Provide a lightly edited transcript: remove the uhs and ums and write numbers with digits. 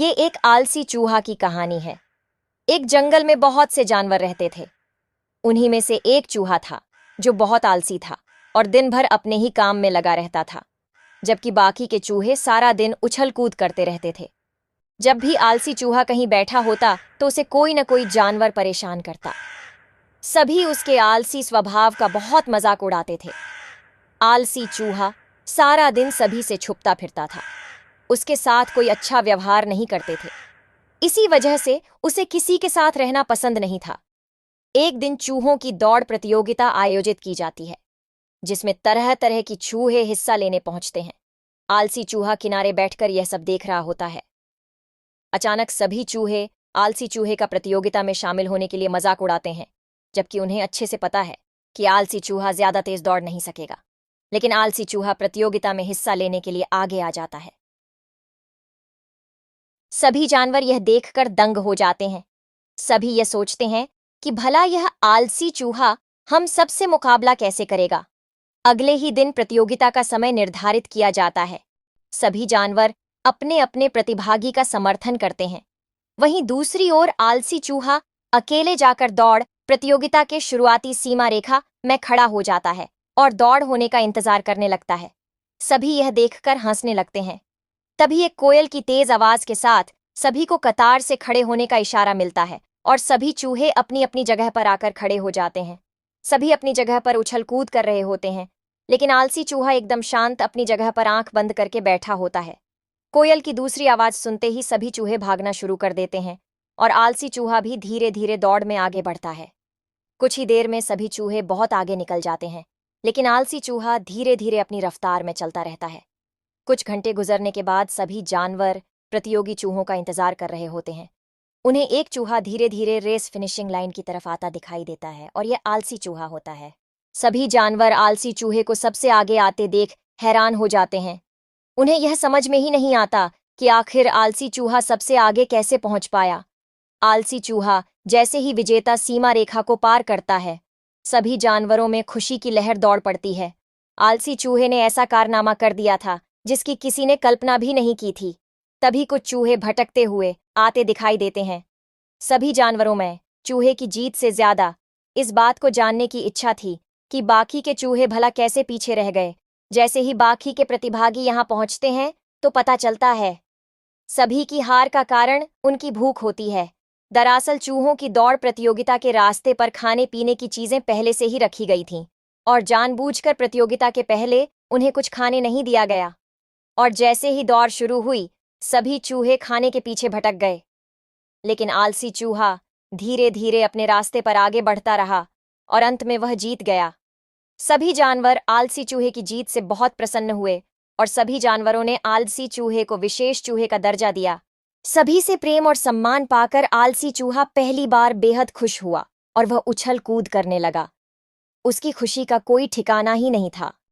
ये एक आलसी चूहा की कहानी है। एक जंगल में बहुत से जानवर रहते थे। उन्हीं में से एक चूहा था जो बहुत आलसी था और दिन भर अपने ही काम में लगा रहता था, जबकि बाकी के चूहे सारा दिन उछल कूद करते रहते थे। जब भी आलसी चूहा कहीं बैठा होता तो उसे कोई न कोई जानवर परेशान करता। सभी उसके आलसी स्वभाव का बहुत मजाक उड़ाते थे। आलसी चूहा सारा दिन सभी से छुपता फिरता था। उसके साथ कोई अच्छा व्यवहार नहीं करते थे। इसी वजह से उसे किसी के साथ रहना पसंद नहीं था। एक दिन चूहों की दौड़ प्रतियोगिता आयोजित की जाती है, जिसमें तरह तरह की चूहे हिस्सा लेने पहुंचते हैं। आलसी चूहा किनारे बैठकर यह सब देख रहा होता है। अचानक सभी चूहे आलसी चूहे का प्रतियोगिता में शामिल होने के लिए मजाक उड़ाते हैं, जबकि उन्हें अच्छे से पता है कि आलसी चूहा ज्यादा तेज दौड़ नहीं सकेगा। लेकिन आलसी चूहा प्रतियोगिता में हिस्सा लेने के लिए आगे आ जाता है। सभी जानवर यह देखकर दंग हो जाते हैं। सभी यह सोचते हैं कि भला यह आलसी चूहा हम सबसे मुकाबला कैसे करेगा। अगले ही दिन प्रतियोगिता का समय निर्धारित किया जाता है। सभी जानवर अपने अपने प्रतिभागी का समर्थन करते हैं। वहीं दूसरी ओर आलसी चूहा अकेले जाकर दौड़ प्रतियोगिता के शुरुआती सीमा रेखा में खड़ा हो जाता है और दौड़ होने का इंतजार करने लगता है। सभी यह देखकर हंसने लगते हैं। तभी एक कोयल की तेज आवाज के साथ सभी को कतार से खड़े होने का इशारा मिलता है और सभी चूहे अपनी अपनी जगह पर आकर खड़े हो जाते हैं। सभी अपनी जगह पर उछल कूद कर रहे होते हैं, लेकिन आलसी चूहा एकदम शांत अपनी जगह पर आंख बंद करके बैठा होता है। कोयल की दूसरी आवाज सुनते ही सभी चूहे भागना शुरू कर देते हैं और आलसी चूहा भी धीरे धीरे दौड़ में आगे बढ़ता है। कुछ ही देर में सभी चूहे बहुत आगे निकल जाते हैं, लेकिन आलसी चूहा धीरे धीरे अपनी रफ्तार में चलता रहता है। कुछ घंटे गुजरने के बाद सभी जानवर प्रतियोगी चूहों का इंतजार कर रहे होते हैं। उन्हें एक चूहा धीरे धीरे रेस फिनिशिंग लाइन की तरफ आता दिखाई देता है और यह आलसी चूहा होता है। सभी जानवर आलसी चूहे को सबसे आगे आते देख हैरान हो जाते हैं। उन्हें यह समझ में ही नहीं आता कि आखिर आलसी चूहा सबसे आगे कैसे पहुंच पाया। आलसी चूहा जैसे ही विजेता सीमा रेखा को पार करता है, सभी जानवरों में खुशी की लहर दौड़ पड़ती है। आलसी चूहे ने ऐसा कारनामा कर दिया था जिसकी किसी ने कल्पना भी नहीं की थी। तभी कुछ चूहे भटकते हुए आते दिखाई देते हैं। सभी जानवरों में चूहे की जीत से ज्यादा इस बात को जानने की इच्छा थी कि बाकी के चूहे भला कैसे पीछे रह गए। जैसे ही बाकी के प्रतिभागी यहां पहुंचते हैं तो पता चलता है सभी की हार का कारण उनकी भूख होती है। दरअसल चूहों की दौड़ प्रतियोगिता के रास्ते पर खाने पीने की चीजें पहले से ही रखी गई थीं और जानबूझकर प्रतियोगिता के पहले उन्हें कुछ खाने नहीं दिया गया। और जैसे ही दौड़ शुरू हुई, सभी चूहे खाने के पीछे भटक गए। लेकिन आलसी चूहा धीरे धीरे अपने रास्ते पर आगे बढ़ता रहा और अंत में वह जीत गया। सभी जानवर आलसी चूहे की जीत से बहुत प्रसन्न हुए और सभी जानवरों ने आलसी चूहे को विशेष चूहे का दर्जा दिया। सभी से प्रेम और सम्मान पाकर आलसी चूहा पहली बार बेहद खुश हुआ और वह उछल कूद करने लगा। उसकी खुशी का कोई ठिकाना ही नहीं था।